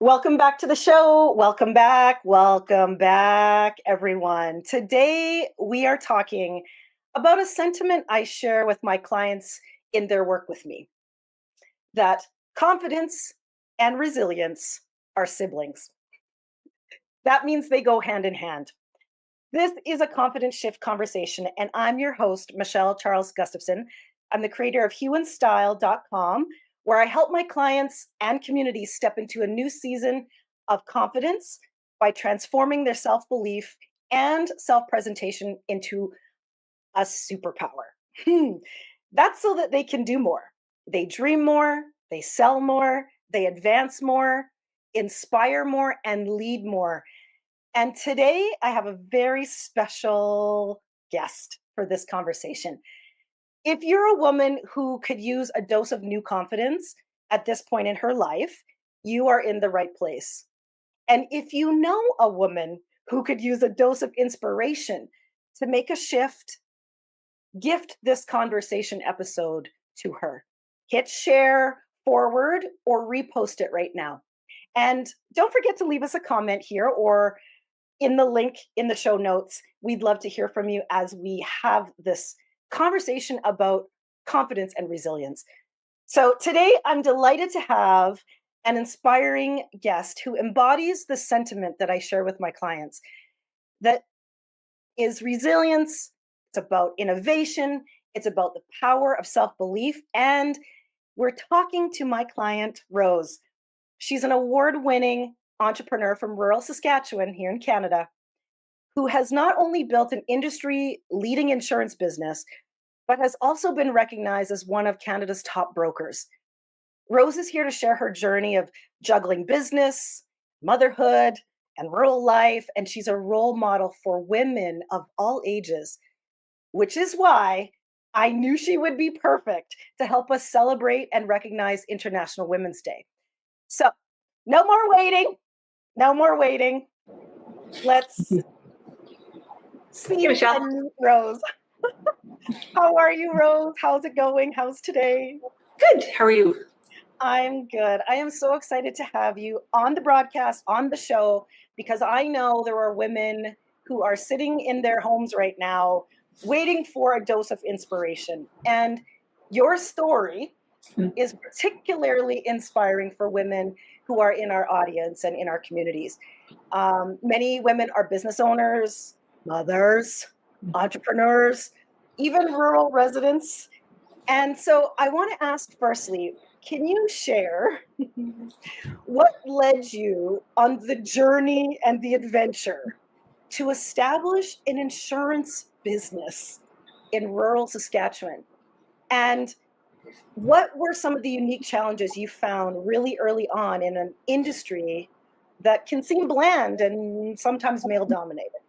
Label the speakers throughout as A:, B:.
A: Welcome back to the show. Welcome back. Welcome back, everyone. Today, we are talking about a sentiment I share with my clients in their work with me, that confidence and resilience are siblings. That means they go hand in hand. This is a confidence shift conversation, and I'm your host, Michelle Charles Gustafson. I'm the creator of hueandstyle.com, where I help my clients and communities step into a new season of confidence by transforming their self belief and self presentation into a superpower. That's so that they can do more. They dream more, they sell more, they advance more, inspire more, and lead more. And today I have a very special guest for this conversation. If you're a woman who could use a dose of new confidence at this point in her life, you are in the right place. And if you know a woman who could use a dose of inspiration to make a shift, gift this conversation episode to her. Hit share, forward, or repost it right now. And don't forget to leave us a comment here or in the link in the show notes. We'd love to hear from you as we have this conversation about confidence and resilience. So today I'm delighted to have an inspiring guest who embodies the sentiment that I share with my clients, that is resilience. It's about innovation. It's about the power of self-belief. And we're talking to my client, Rose. She's an award-winning entrepreneur from rural Saskatchewan here in Canada, who has not only built an industry-leading insurance business, but has also been recognized as one of Canada's top brokers. Rose is here to share her journey of juggling business, motherhood, and rural life, and she's a role model for women of all ages, which is why I knew she would be perfect to help us celebrate and recognize International Women's Day. So, no more waiting. No more waiting. Let's see
B: Michelle.
A: and meet Rose. How are you, Rose? How's it going? How's today?
B: Good. How are you?
A: I'm good. I am so excited to have you on the broadcast, on the show, because I know there are women who are sitting in their homes right now waiting for a dose of inspiration. And your story is particularly inspiring for women who are in our audience and in our communities. Many women are business owners, mothers, entrepreneurs, even rural residents. And so I want to ask firstly, can you share what led you on the journey and the adventure to establish an insurance business in rural Saskatchewan? And what were some of the unique challenges you found really early on in an industry that can seem bland and sometimes male dominated?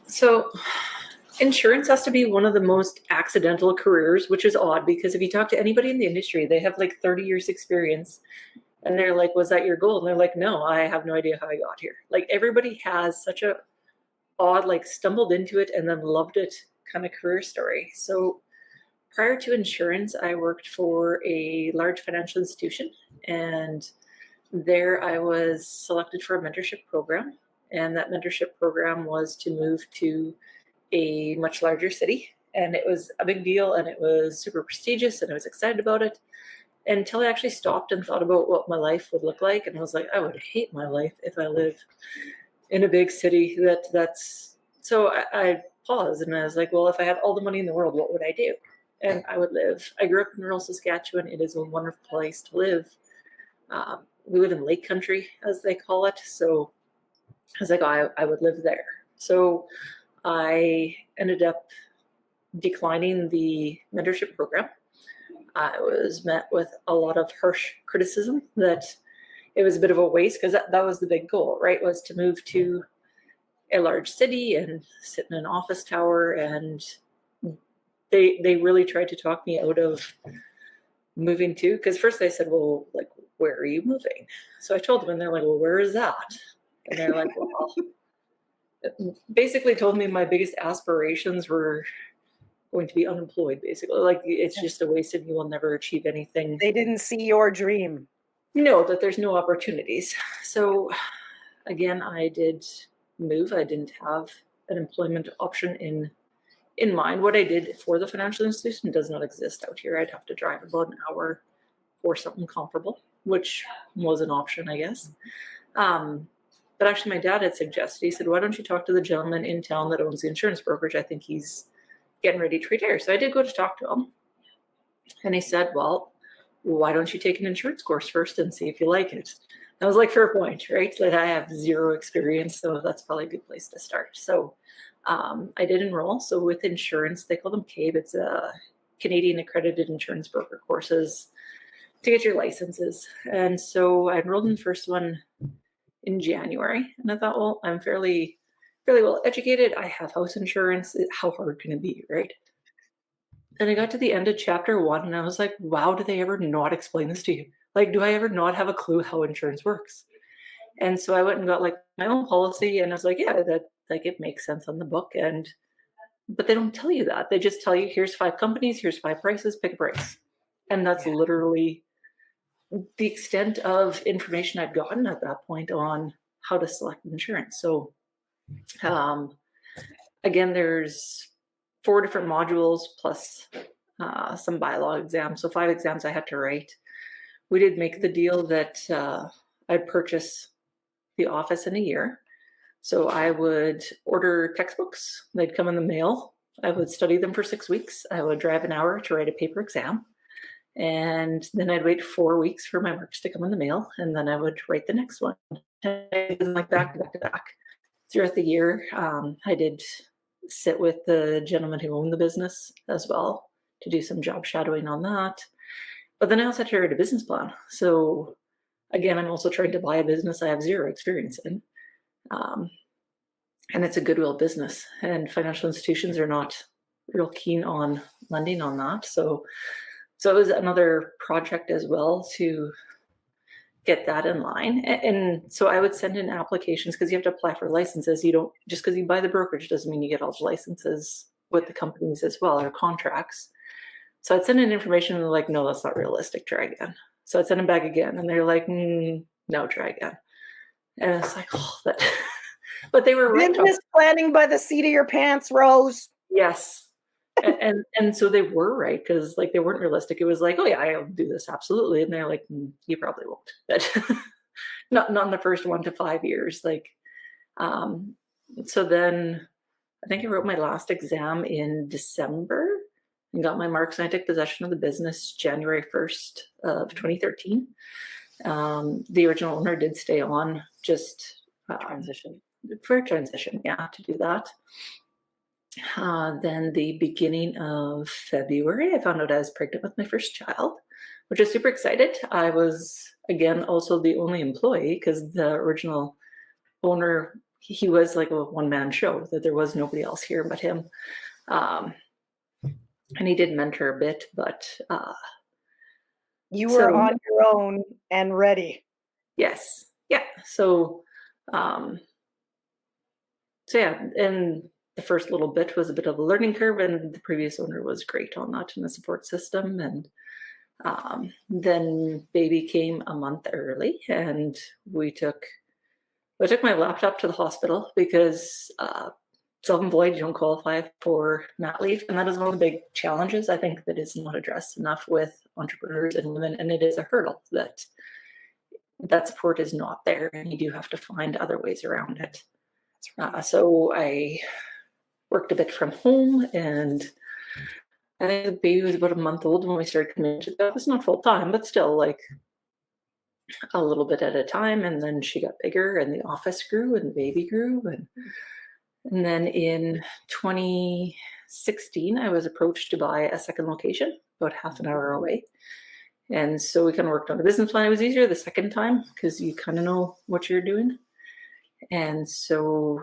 B: So insurance has to be one of the most accidental careers, which is odd because if you talk to anybody in the industry, they have like 30 years experience and they're like, was that your goal? And they're like, no, I have no idea how I got here. Like everybody has such a odd, like stumbled into it and then loved it kind of career story. So prior to insurance, I worked for a large financial institution, and there I was selected for a mentorship program. And that mentorship program was to move to a much larger city. And it was a big deal, and it was super prestigious, and I was excited about it until I actually stopped and thought about what my life would look like. And I was like, I would hate my life if I live in a big city. So I paused and I was like, well, if I had all the money in the world, what would I do? And I grew up in rural Saskatchewan. It is a wonderful place to live. We live in lake country, as they call it. So I was like, I would live there. So I ended up declining the mentorship program. I was met with a lot of harsh criticism that it was a bit of a waste, because that was the big goal, right? Was to move to a large city and sit in an office tower. And they really tried to talk me out of moving to, because first they said, well, like, where are you moving? So I told them, and they're like, well, where is that? And they're like, well, basically told me my biggest aspirations were going to be unemployed, basically. Like, it's just a waste and you will never achieve anything.
A: They didn't see your dream.
B: know that there's no opportunities. So again, I did move. I didn't have an employment option in mind. What I did for the financial institution does not exist out here. I'd have to drive about an hour for something comparable, which was an option, I guess. But actually, my dad had suggested, he said, why don't you talk to the gentleman in town that owns the insurance brokerage? I think he's getting ready to retire. So I did go to talk to him. And he said, well, why don't you take an insurance course first and see if you like it? I was like, fair point, right? Like I have zero experience, so that's probably a good place to start. So I did enroll. So with insurance, they call them CABE. It's a Canadian Accredited Insurance Broker courses to get your licenses. And so I enrolled in the first one in January. And I thought, well, I'm fairly well educated. I have house insurance. How hard can it be, right? And I got to the end of chapter 1 and I was like, wow, do they ever not explain this to you? Like, do I ever not have a clue how insurance works? And so I went and got like my own policy and I was like, yeah, that like it makes sense on the book. But they don't tell you that. They just tell you, here's 5 companies, here's 5 prices, pick a price. And that's literally the extent of information I'd gotten at that point on how to select insurance. So again, there's 4 different modules plus some bylaw exams. So 5 exams I had to write. We did make the deal that I'd purchase the office in a year. So I would order textbooks. They'd come in the mail. I would study them for 6 weeks. I would drive an hour to write a paper exam. And then I'd wait 4 weeks for my marks to come in the mail. And then I would write the next one. And like back to back to back. Throughout the year, I did sit with the gentleman who owned the business as well to do some job shadowing on that. But then I also had to write a business plan. So again, I'm also trying to buy a business I have zero experience in. And it's a goodwill business, and financial institutions are not real keen on lending on that. So it was another project as well to get that in line. And so I would send in applications because you have to apply for licenses. You don't, just because you buy the brokerage doesn't mean you get all the licenses with the companies as well, or contracts. So I'd send in information and they're like, no, that's not realistic, try again. So I'd send them back again and they're like, no, try again. And it's like, oh, that. But they were right.
A: Business planning by the seat of your pants, Rose.
B: Yes. and so they were right, because like they weren't realistic. It was like, oh yeah, I'll do this absolutely. And they're like, you probably won't. But not in the first 1 to 5 years. Like, so then I think I wrote my last exam in December and got my marks, and I took possession of the business January 1st of 2013. The original owner did stay on just for transition, yeah, to do that. Then the beginning of February, I found out I was pregnant with my first child, which was super excited. I was, again, also the only employee because the original owner, he was like a one-man show, that there was nobody else here but him. And he did mentor a bit, but...
A: you were on your own and ready.
B: Yes. Yeah. So yeah, and the first little bit was a bit of a learning curve, and the previous owner was great on that and the support system. And then baby came a month early, and I took my laptop to the hospital because self-employed, you don't qualify for mat leave. And that is one of the big challenges, I think, that is not addressed enough with entrepreneurs and women. And it is a hurdle that support is not there, and you do have to find other ways around it. So I worked a bit from home, and I think the baby was about a month old when we started coming to the office. Not full time, but still like a little bit at a time. And then she got bigger, and the office grew, and the baby grew, and then in 2016, I was approached to buy a second location about half an hour away. And so we kind of worked on the business plan. It was easier the second time because you kind of know what you're doing. And so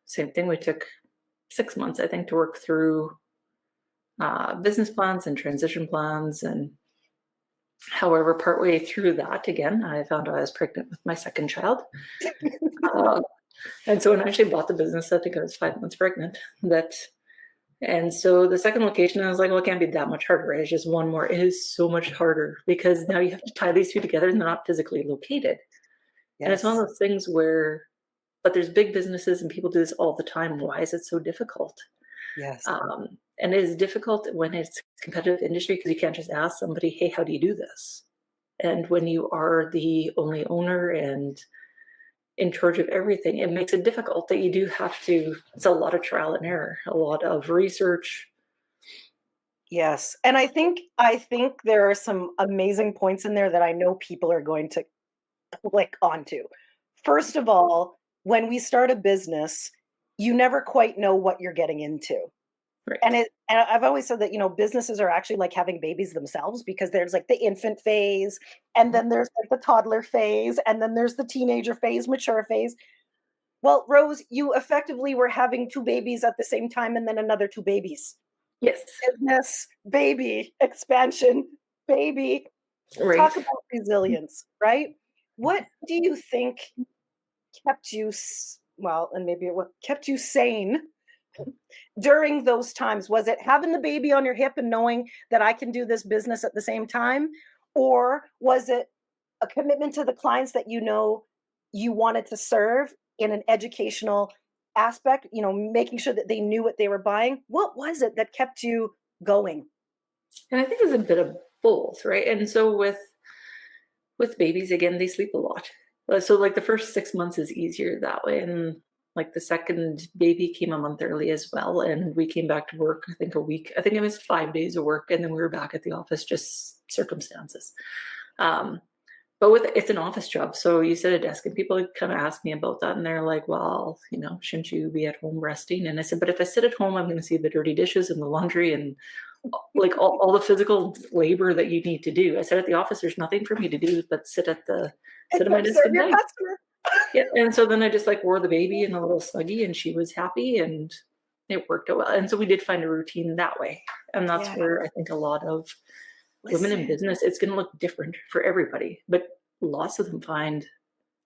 B: same thing, we took 6 months, I think, to work through business plans and transition plans. And however, partway through that, again, I found out I was pregnant with my second child. And so when I actually bought the business, I think I was 5 months pregnant, that And so the second location, I was like, well, it can't be that much harder, right? It's just one more. It is so much harder because now you have to tie these two together and they're not physically located. And it's one
A: Yes.
B: of those things where, but there's big businesses and people do this all the time. Why is it so difficult?
A: Yes.
B: And it is difficult when it's competitive industry because you can't just ask somebody, hey, how do you do this? And when you are the only owner and in charge of everything, it makes it difficult that you do have to, it's a lot of trial and error, a lot of research.
A: Yes. And I think there are some amazing points in there that I know people are going to click onto. First of all, when we start a business, you never quite know what you're getting into.
B: Right.
A: And I've always said that, businesses are actually like having babies themselves because there's like the infant phase, and then there's like the toddler phase, and then there's the teenager phase, mature phase. Well, Rose, you effectively were having two babies at the same time and then another two babies.
B: Yes.
A: Business, baby, expansion, baby.
B: Right.
A: Talk about resilience, right? What do you think kept you well, and maybe what kept you sane during those times? Was it having the baby on your hip and knowing that I can do this business at the same time? Or was it a commitment to the clients that you wanted to serve in an educational aspect, making sure that they knew what they were buying? What was it that kept you going?
B: And I think it's a bit of both, right? And so with babies, again, they sleep a lot. So like the first 6 months is easier that way. And like the second baby came a month early as well. And we came back to work, I think a week. I think it was 5 days of work. And then we were back at the office, just circumstances. Um, but with it's an office job. So you sit at a desk and people kind of ask me about that. And they're like, well, shouldn't you be at home resting? And I said, but if I sit at home, I'm going to see the dirty dishes and the laundry and like all the physical labor that you need to do. I said at the office, there's nothing for me to do but sit at my
A: Except
B: desk
A: serve
B: and
A: your
B: type.
A: customer.
B: Yeah. And so then I just like wore the baby and a little Snuggie and she was happy and it worked out well. And so we did find a routine that way. And that's
A: Yeah.
B: where I think a lot of women in
A: Listen,
B: business, it's going to look different for everybody, but lots of them find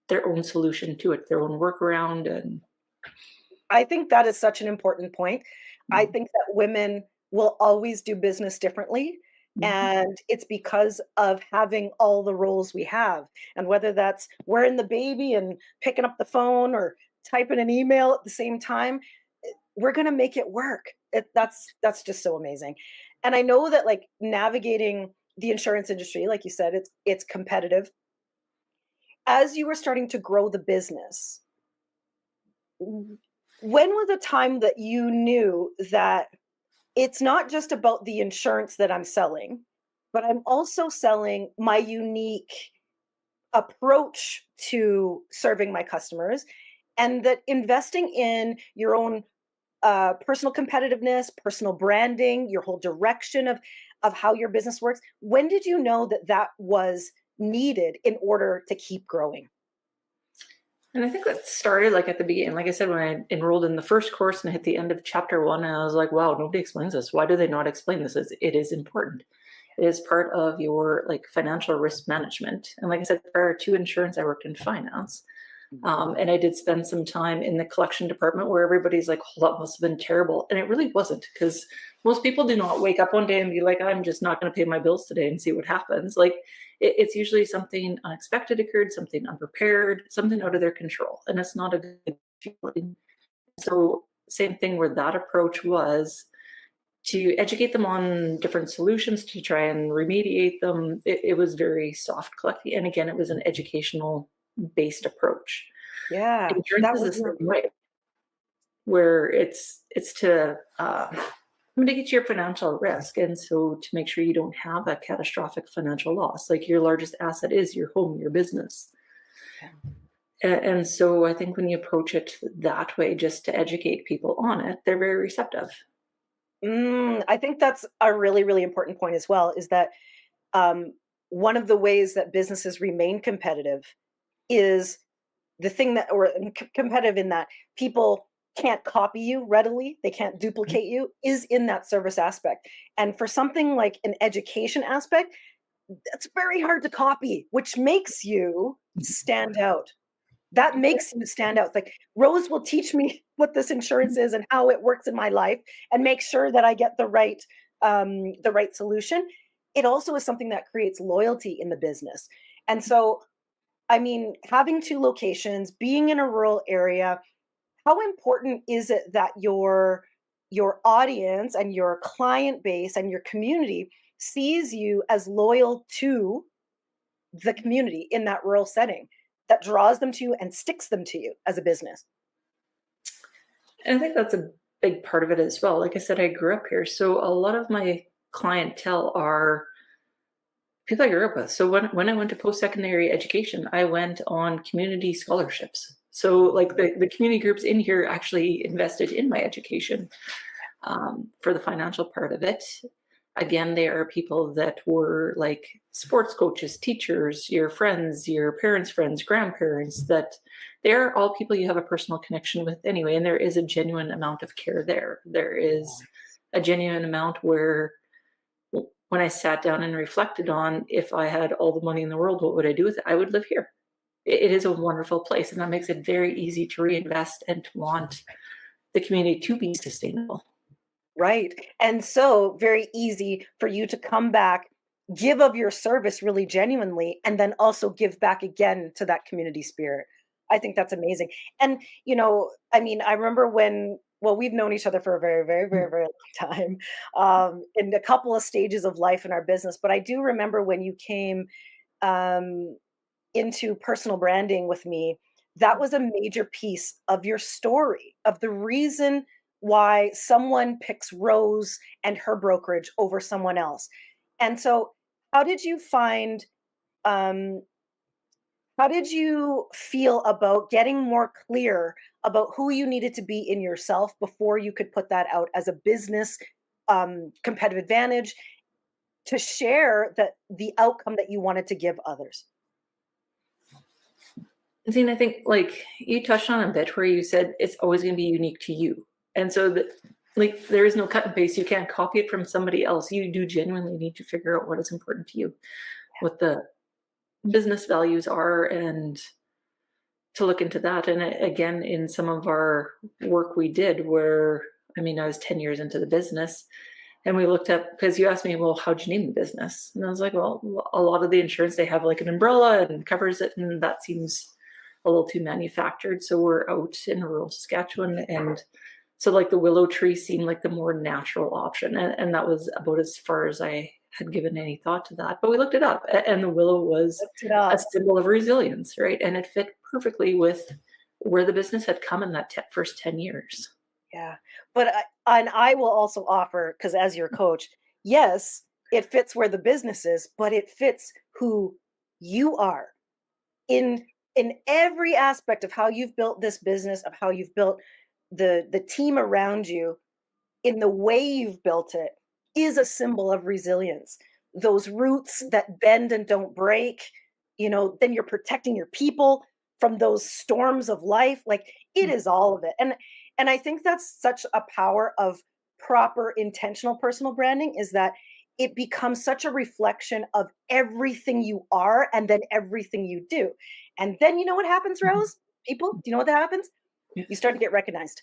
B: their own solution to it, their own workaround. And
A: I think that is such an important point. I think that women will always do business differently.
B: Mhm.
A: And it's because of having all the roles we have. And whether that's wearing the baby and picking up the phone or typing an email at the same time, we're going to make it work. That's just so amazing. And I know that like navigating the insurance industry, like you said, it's competitive. As you were starting to grow the business, when was the time that you knew that it's not just about the insurance that I'm selling, but I'm also selling my unique approach to serving my customers, and that investing in your own personal competitiveness, personal branding, your whole direction of how your business works. When did you know that that was needed in order to keep growing?
B: And I think that started like at the beginning. Like I said, when I enrolled in the first course and I hit the end of chapter one, and I was like, wow, nobody explains this. Why do they not explain this? It is important. It is part of your like financial risk management. And like I said, prior to insurance, I worked in finance. And I did spend some time in the collection department where everybody's like, oh, that must have been terrible. And it really wasn't, because most people do not wake up one day and be like, I'm just not going to pay my bills today and see what happens. Like it's usually something unexpected occurred, something unprepared, something out of their control. And it's not a good feeling. So same thing where that approach was to educate them on different solutions to try and remediate them. It was very soft collecting. And again, it was an educational based approach.
A: Yeah,
B: Insurance
A: that
B: is the
A: was your
B: same way, where it's to mitigate your financial risk, and so to make sure you don't have a catastrophic financial loss. Like your largest asset is your home, your business. And so I think when you approach it that way, just to educate people on it, they're very receptive.
A: I think that's a really, really important point as well, is that um, one of the ways that businesses remain competitive is the thing that, or competitive in that people can't copy you readily, they can't duplicate you, is in that service aspect. And for something like an education aspect, that's very hard to copy, which makes you stand out. That makes you stand out. It's like, Rose will teach me what this insurance is and how it works in my life and make sure that I get the right solution. It also is something that creates loyalty in the business. And so, I mean, having two locations, being in a rural area, how important is it that your audience and your client base and your community sees you as loyal to the community in that rural setting that draws them to you and sticks them to you as a business?
B: And I think that's a big part of it as well. Like I said, I grew up here, so a lot of my clientele are people I grew up with. So when I went to post-secondary education, I went on community scholarships. So like the community groups in here actually invested in my education for the financial part of it. Again, they are people that were like sports coaches, teachers, your friends, your parents' friends, grandparents, that they're all people you have a personal connection with anyway. And there is a genuine amount of care there. There is a genuine amount where when I sat down and reflected on if I had all the money in the world, what would I do with it? I would live here. It is a wonderful place, and that makes it very easy to reinvest and to want the community to be sustainable.
A: Right. And so very easy for you to come back, give of your service really genuinely, and then also give back again to that community spirit. I think that's amazing. And, I mean, I remember well, we've known each other for a very, very, very, very long time, in a couple of stages of life in our business. But I do remember when you came um, into personal branding with me, that was a major piece of your story, of the reason why someone picks Rose and her brokerage over someone else. And so, how did you find, um, how did you feel about getting more clear about who you needed to be in yourself before you could put that out as a business competitive advantage to share the outcome that you wanted to give others?
B: Zine, I think like you touched on a bit where you said it's always going to be unique to you. And so that like there is no cut and paste. You can't copy it from somebody else. You do genuinely need to figure out what is important to you, what the business values are, and to look into that. And again, in some of our work we did where, I mean, I was 10 years into the business and we looked up, because you asked me, well, how'd you name the business? And I was like, well, a lot of the insurance, they have like an umbrella and covers it. And that seems a little too manufactured. So we're out in rural Saskatchewan. And so like the willow tree seemed like the more natural option. And that was about as far as I had given any thought to that. But we looked it up and the willow was
A: Looked it
B: a
A: up.
B: symbol of resilience, right? And it fit perfectly with where the business had come in that first 10 years.
A: Yeah. And I will also offer, because as your coach, yes, it fits where the business is, but it fits who you are in every aspect of how you've built this business, of how you've built the team around you, in the way you've built it is a symbol of resilience. Those roots that bend and don't break, then you're protecting your people from those storms of life. Like, it is all of it. And I think that's such a power of proper intentional personal branding, is that it becomes such a reflection of everything you are and then everything you do. And then you know what happens,
B: Mhm.
A: Rose? People, do you know what that happens? You
B: Yes.
A: start to get recognized.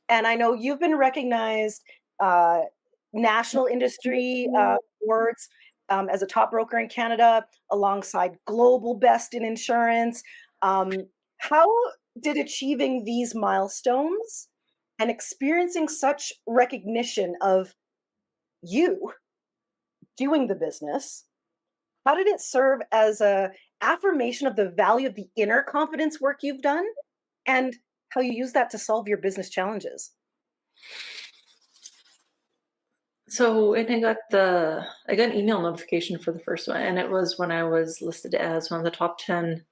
A: And I know you've been recognized, uh, national industry awards, as a top broker in Canada, alongside global best in insurance. How did achieving these milestones and experiencing such recognition of you doing the business, how did it serve as a affirmation of the value of the inner confidence work you've done and how you use that to solve your business challenges?
B: So, and I got an email notification for the first one, and it was when I was listed as one of the top 10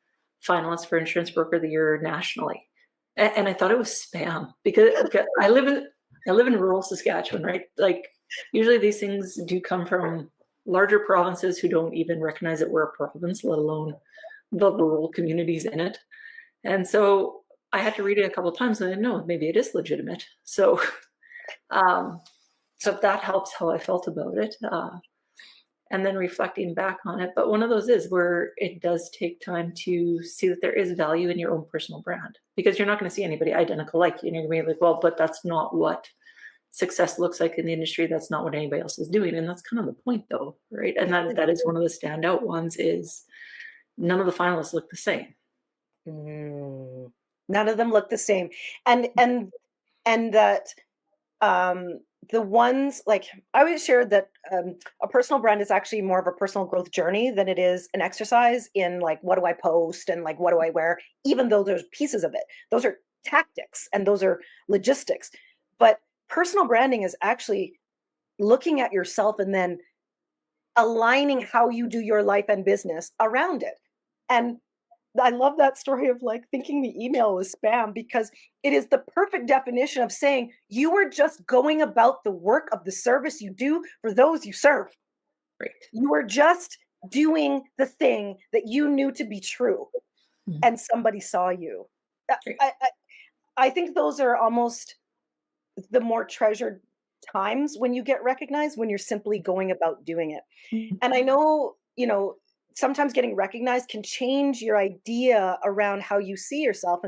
B: finalists for Insurance Broker of the Year nationally. And I thought it was spam because I live in rural Saskatchewan, right? Like usually these things do come from larger provinces who don't even recognize that we're a province, let alone the rural communities in it. And so I had to read it a couple of times and I know maybe it is legitimate. So um, so if that helps how I felt about it. and then reflecting back on it. But one of those is where it does take time to see that there is value in your own personal brand, because you're not going to see anybody identical like you. And you're going to be like, well, but that's not what success looks like in the industry. That's not what anybody else is doing. And that's kind of the point though, right? And that is one of the standout ones is none of the finalists look the same.
A: Mm. None of them look the same. And that the ones like I always shared that a personal brand is actually more of a personal growth journey than it is an exercise in like what do I post and like what do I wear, even though there's pieces of it. Those are tactics and those are logistics. But personal branding is actually looking at yourself and then aligning how you do your life and business around it. And I love that story of like thinking the email was spam because it is the perfect definition of saying you are just going about the work of the service you do for those you serve.
B: Right.
A: You are just doing the thing that you knew to be true and somebody saw you.
B: Right.
A: I think those are almost the more treasured times when you get recognized, when you're simply going about doing it. And I know, sometimes getting recognized can change your idea around how you see yourself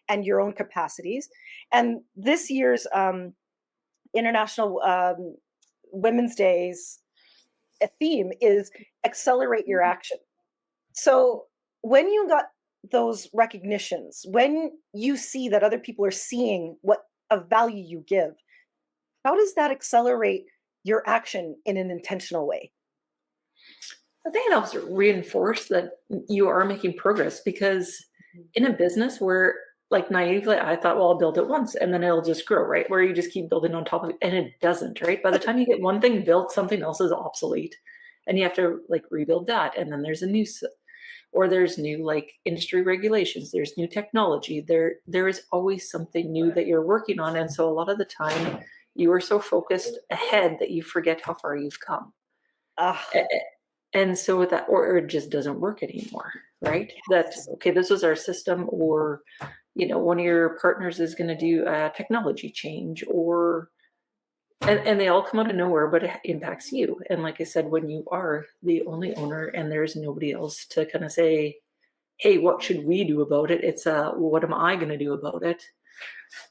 A: and your own capacities. And this year's International Women's Day's theme is accelerate your action. So when you got those recognitions, when you see that other people are seeing what of value you give, how does that accelerate your action in an intentional way?
B: I think it helps reinforce that you are making progress, because in a business where, like, naively, I thought, well, I'll build it once and then it'll just grow, right? Where you just keep building on top of it, and it doesn't, right? By the time you get one thing built, something else is obsolete, and you have to like rebuild that, and then there's a new, or there's new like industry regulations, there's new technology. There is always something new that you're working on, and so a lot of the time you are so focused ahead that you forget how far you've come. And so with that, or it just doesn't work anymore, right? That, okay, this was our system, or, one of your partners is going to do a technology change, and they all come out of nowhere, but it impacts you. And like I said, when you are the only owner and there's nobody else to kind of say, hey, what should we do about it? It's what am I going to do about it?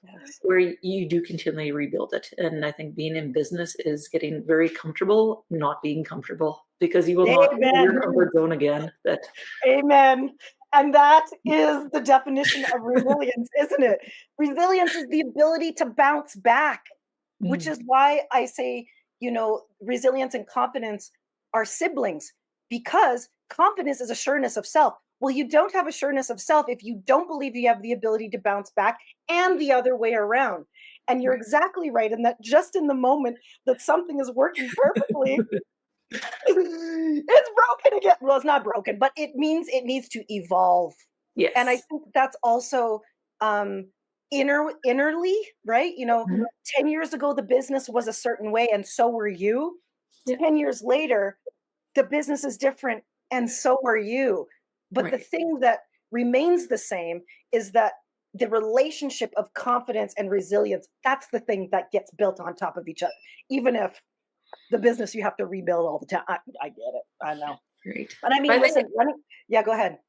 B: Yes. Where you do continually rebuild it. And I think being in business is getting very comfortable, not being comfortable, because you will not leave your comfort zone again.
A: Amen. And that is the definition of resilience, isn't it? Resilience is the ability to bounce back, which is why I say, resilience and confidence are siblings, because confidence is a sureness of self. Well, you don't have a sureness of self if you don't believe you have the ability to bounce back, and the other way around. And you're exactly right in that just in the moment that something is working perfectly, it's broken again. Well, it's not broken, but it means it needs to evolve.
B: Yes.
A: And I think that's also innerly, right? 10 years ago, the business was a certain way, and so were you. Yeah. 10 years later, the business is different, and so are you. But the thing that remains the same is that the relationship of confidence and resilience, that's the thing that gets built on top of each other. Even if the business you have to rebuild all the time. I get it. I know.
B: Great.
A: But I mean, listen, go ahead.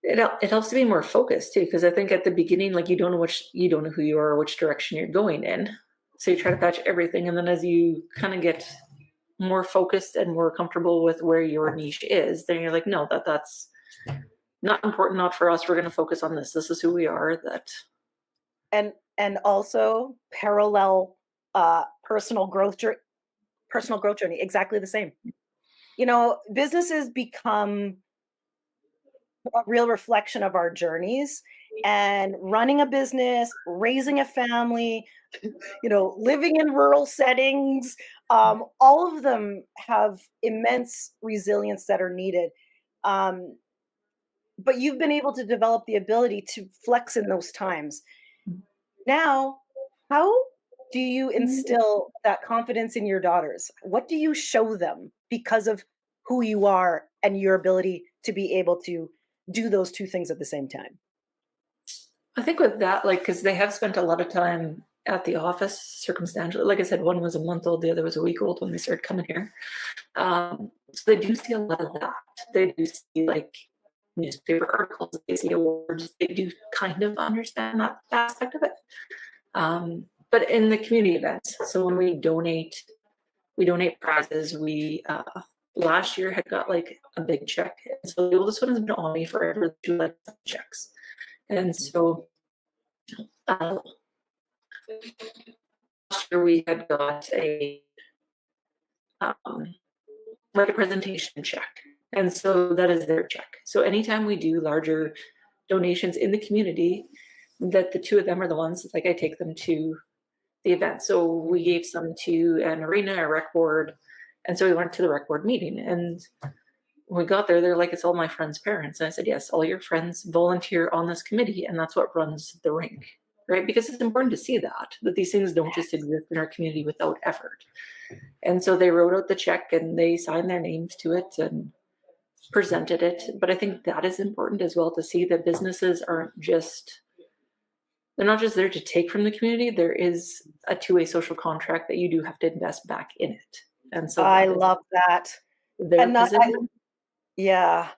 B: It helps to be more focused too, because I think at the beginning, like, you don't know who you are or which direction you're going in. So you try to patch everything. And then as you kind of get more focused and more comfortable with where your niche is, then you're like, no, that's not important, not for us. We're going to focus on this. This is who we are.
A: And also parallel personal growth journey, exactly the same. Businesses become a real reflection of our journeys, and running a business, raising a family, living in rural settings, all of them have immense resilience that are needed. But you've been able to develop the ability to flex in those times. Now, how do you instill that confidence in your daughters? What do you show them because of who you are and your ability to be able to do those two things at the same time?
B: I think with that, like, because they have spent a lot of time at the office circumstantially. Like I said, one was a month old, the other was a week old when they started coming here. So they do see a lot of that. They do see like newspaper articles, they see awards, they do kind of understand that aspect of it. But in the community events, so when we donate prizes. We last year had got like a big check, and so the oldest one has been on me forever to like checks, and so last year we had got a like a presentation check, and so that is their check. So anytime we do larger donations in the community, that the two of them are the ones like I take them to the event. So we gave some to an arena, a rec board, and so we went to the rec board meeting. And when we got there, they're like, "It's all my friends' parents." And I said, "Yes, all your friends volunteer on this committee, and that's what runs the rink." Right? Because it's important to see that these things don't just exist in our community without effort. And so they wrote out the check and they signed their names to it and presented it. But I think that is important as well, to see that businesses aren't just, they're not just there to take from the community. There is a two-way social contract that you do have to invest back in it. And so
A: I love that.
B: their
A: And not,
B: position.
A: yeah,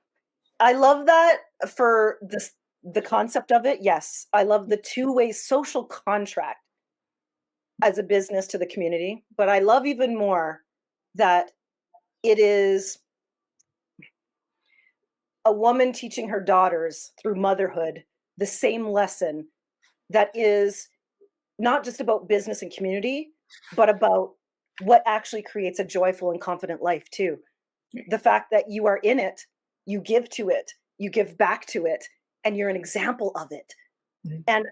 A: I love that for the concept of it. Yes, I love the two-way social contract as a business to the community, but I love even more that it is a woman teaching her daughters through motherhood the same lesson that is not just about business and community, but about what actually creates a joyful and confident life too. The fact that you are in it, you give to it, you give back to it, and you're an example of it.
B: Mhm.
A: And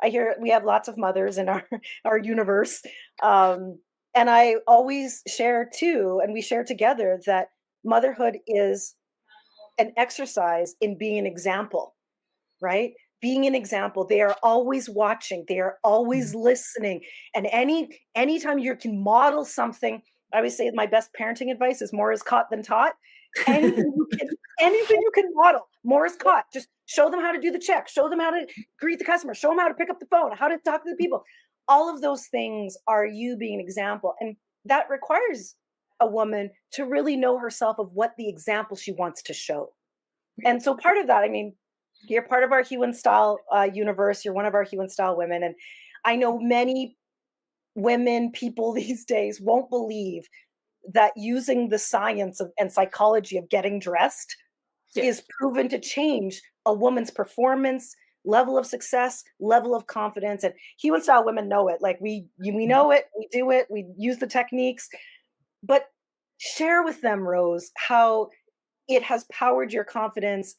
A: I hear we have lots of mothers in our our universe, and I always share too, and we share together that motherhood is an exercise in being an example, right? Being an example. They are always watching, they are always listening. And anytime you can model something, I always say my best parenting advice is more is caught than taught. Anything you can model, more is caught. Just show them how to do the check, show them how to greet the customer, show them how to pick up the phone, how to talk to the people. All of those things are you being an example. And that requires a woman to really know herself of what the example she wants to show. And so part of that, I mean, you're part of our Hue and Style universe. You're one of our Hue and Style women. And I know many women, people these days won't believe that using the science and psychology of getting dressed is
B: Yes.
A: proven to change a woman's performance, level of success, level of confidence. And Hue and Style women know it. Like we know it, we do it, we use the techniques. But share with them, Rose, how it has powered your confidence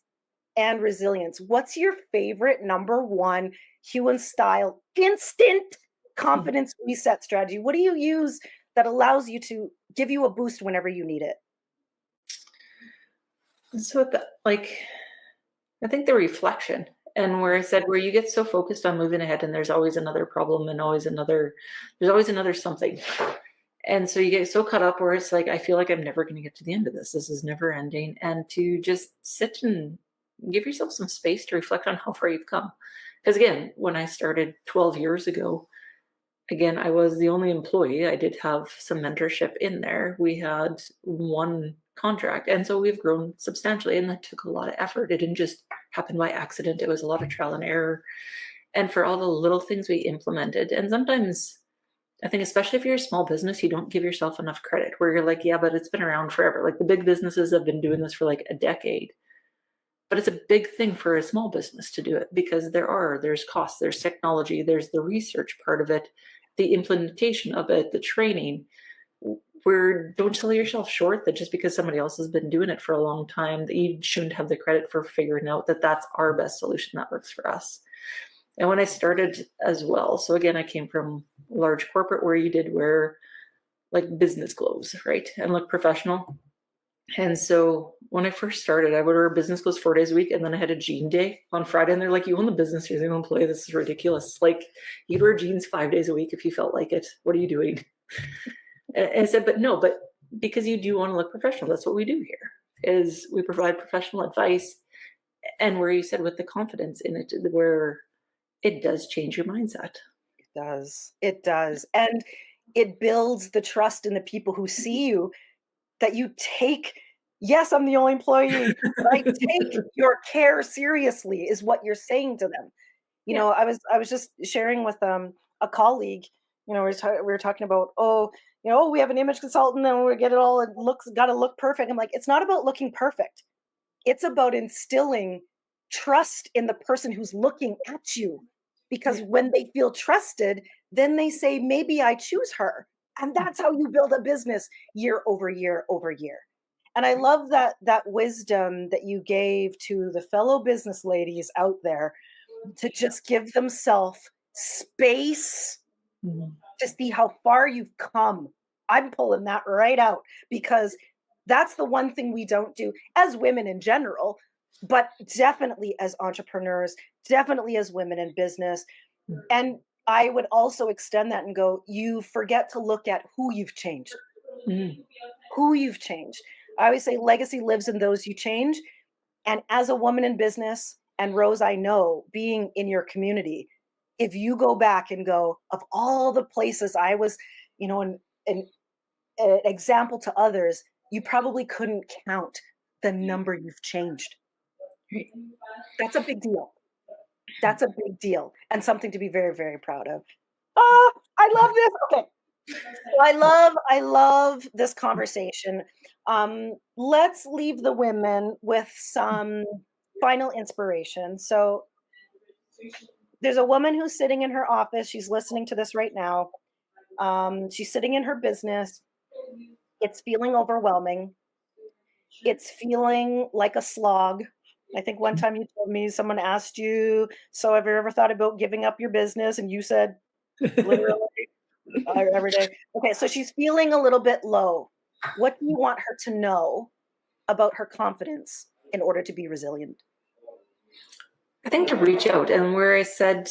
A: and resilience. What's your favorite number one Hue and Style instant confidence reset strategy? What do you use that allows you to give you a boost whenever you need it?
B: So like, I think the reflection, and where I said, where you get so focused on moving ahead and there's always another problem and there's always another something. And so you get so caught up where it's like, I feel like I'm never going to get to the end of this. This is never ending. And to just sit and give yourself some space to reflect on how far you've come. Because again, when I started 12 years ago, again, I was the only employee. I did have some mentorship in there. We had one contract. And so we've grown substantially, and that took a lot of effort. It didn't just happen by accident. It was a lot of trial and error. And for all the little things we implemented, and sometimes I think, especially if you're a small business, you don't give yourself enough credit, where you're like, yeah, but it's been around forever. Like the big businesses have been doing this for like a decade. But it's a big thing for a small business to do it, because there's costs, there's technology, there's the research part of it, the implementation of it, the training. Where don't sell yourself short that just because somebody else has been doing it for a long time, that you shouldn't have the credit for figuring out that that's our best solution that works for us. And when I started as well, so again, I came from large corporate where you did wear like business clothes, right? And look professional. And so when I first started, I would wear business clothes 4 days a week, and then I had a jean day on Friday. And they're like, "You own the business, you're the only employee. This is ridiculous. Like, you'd wear jeans 5 days a week if you felt like it. What are you doing?" And I said, "But no, but because you do want to look professional. That's what we do here. Is we provide professional advice." And where you said with the confidence in it, where it does change your mindset.
A: does. It does. And it builds the trust in the people who see you that you take, yes, I'm the only employee, but I take your care seriously is what you're saying to them.
B: Yeah.
A: I was just sharing with a colleague, we were talking about, oh, we have an image consultant and we get it all, it looks got to look perfect. I'm like, it's not about looking perfect. It's about instilling trust in the person who's looking at you. Because
B: Yeah.
A: when they feel trusted, then they say, maybe I choose her. And that's how you build a business year over year over year. And I love that wisdom that you gave to the fellow business ladies out there to just give themselves space
B: Mhm.
A: to see how far you've come. I'm pulling that right out because that's the one thing we don't do as women in general, but definitely as entrepreneurs, definitely as women in business. And I would also extend that and go, you forget to look at who you've changed,
B: Mhm.
A: who you've changed. I always say legacy lives in those you change. And as a woman in business, and Rose, I know being in your community, if you go back and go, of all the places I was, an, an example to others, you probably couldn't count the number you've changed.
B: Right.
A: That's a big deal. That's a big deal and something to be very, very proud of. Oh, I love this. Okay. So I love this conversation. Let's leave the women with some final inspiration. So there's a woman who's sitting in her office. She's listening to this right now. She's sitting in her business. It's feeling overwhelming. It's feeling like a slog. I think one time you told me someone asked you, so have you ever thought about giving up your business? And you said, literally, every day. Okay, so she's feeling a little bit low. What do you want her to know about her confidence in order to be resilient?
B: I think to reach out, and where I said,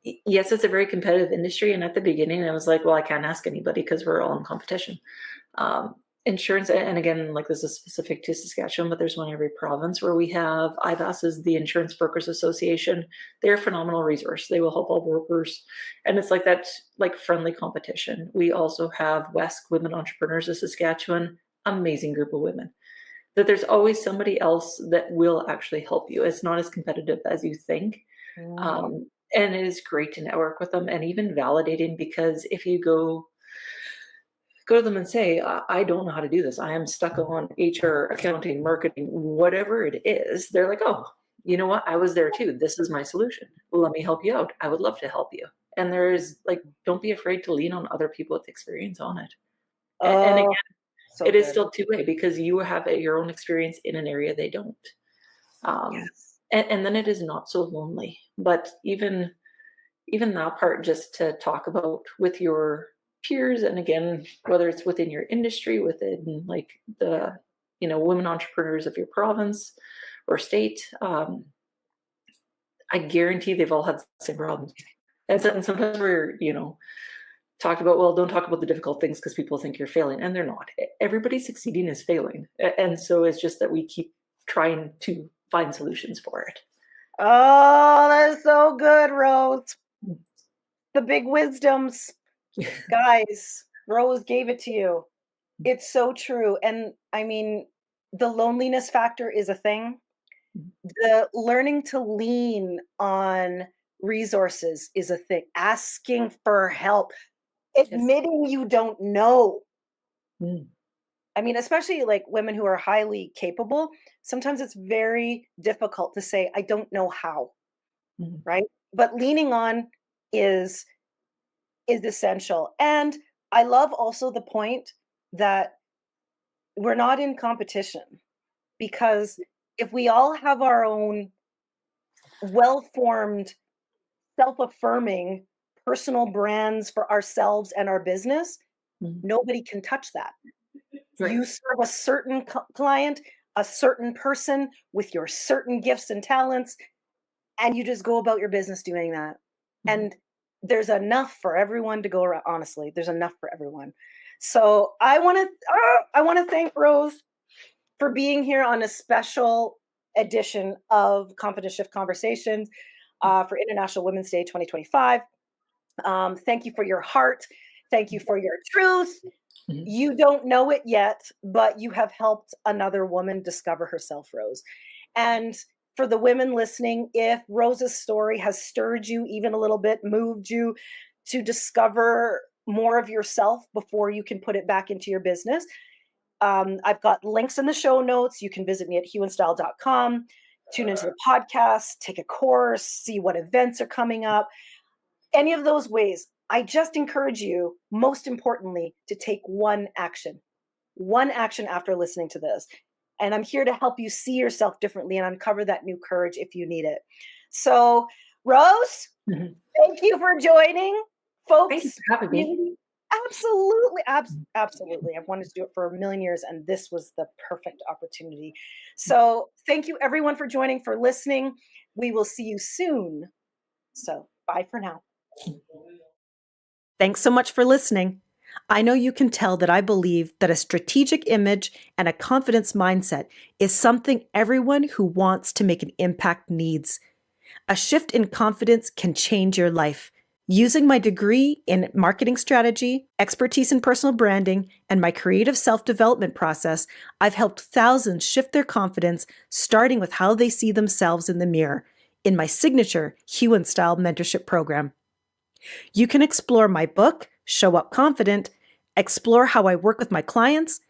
B: yes, it's a very competitive industry. And at the beginning, I was like, well, I can't ask anybody because we're all in competition. Um, Insurance, and again, like this is specific to Saskatchewan, but there's one in every province where we have IVAS is the Insurance Brokers Association. They're a phenomenal resource. They will help all brokers. And it's like that, like friendly competition. We also have WESC, Women Entrepreneurs of Saskatchewan, amazing group of women. That there's always somebody else that will actually help you. It's not as competitive as you think.
A: Mm.
B: And it is great to network with them and even validating because if you go to them and say, I don't know how to do this. I am stuck on HR, accounting, marketing, whatever it is. They're like, oh, you know what? I was there too. This is my solution. Let me help you out. I would love to help you. And there's like, don't be afraid to lean on other people with experience on it. And again,
A: Oh, so
B: it is
A: good.
B: still two-way because you have your own experience in an area they don't. Um,
A: Yes.
B: and then it is not so lonely. But even that part just to talk about with your peers and again whether it's within your industry within like the women entrepreneurs of your province or state, I guarantee they've all had the same problems. And sometimes we're talked about, well, don't talk about the difficult things because people think you're failing, and they're not. Everybody succeeding is failing, and so it's just that we keep trying to find solutions for it.
A: Oh, that's so good, Rose. The big wisdoms. Guys, Rose gave it to you. It's so true. And I mean, the loneliness factor is a thing. The learning to lean on resources is a thing. Asking for help,
B: Yes.
A: admitting you don't know.
B: Mm.
A: I mean, especially like women who are highly capable, sometimes it's very difficult to say, I don't know how,
B: Mm.
A: right? But leaning on is is essential. And I love also the point that we're not in competition because if we all have our own well-formed, self-affirming personal brands for ourselves and our business,
B: Mm.
A: nobody can touch that. You
B: Right.
A: serve a certain client, a certain person with your certain gifts and talents, and you just go about your business doing that.
B: Mhm.
A: And there's enough for everyone to go around. Honestly, there's enough for everyone. So I want to thank Rose for being here on a special edition of Confident Shift Conversations for International Women's Day 2025. Thank you for your heart. Thank you for your truth.
B: Mhm.
A: You don't know it yet, but you have helped another woman discover herself, Rose. And for the women listening, if Rose's story has stirred you even a little bit, moved you to discover more of yourself before you can put it back into your business, I've got links in the show notes. You can visit me at hughandstyle.com, tune into the podcast, take a course, see what events are coming up. Any of those ways, I just encourage you, most importantly, to take one action after listening to this. And I'm here to help you see yourself differently and uncover that new courage if you need it. So, Rose,
B: Mhm.
A: thank you for joining,
B: Thank you
A: folks.
B: for having me.
A: Absolutely, absolutely. I've wanted to do it for a million years, and this was the perfect opportunity. So, thank you everyone for joining, for listening. We will see you soon. So, bye for now. Thanks so much for listening. I know you can tell that I believe that a strategic image and a confidence mindset is something everyone who wants to make an impact needs. A shift in confidence can change your life. Using my degree in marketing strategy, expertise in personal branding, and my creative self-development process, I've helped thousands shift their confidence, starting with how they see themselves in the mirror in my signature Hue and Style mentorship program. You can explore my book, Show Up Confident, explore how I work with my clients,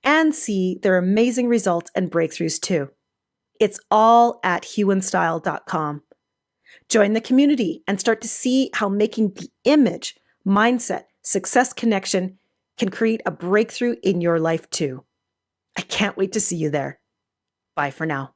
A: and see their amazing results and breakthroughs too. It's all at hueandstyle.com. Join the community and start to see how making the image, mindset, success connection can create a breakthrough in your life too. I can't wait to see you there. Bye for now.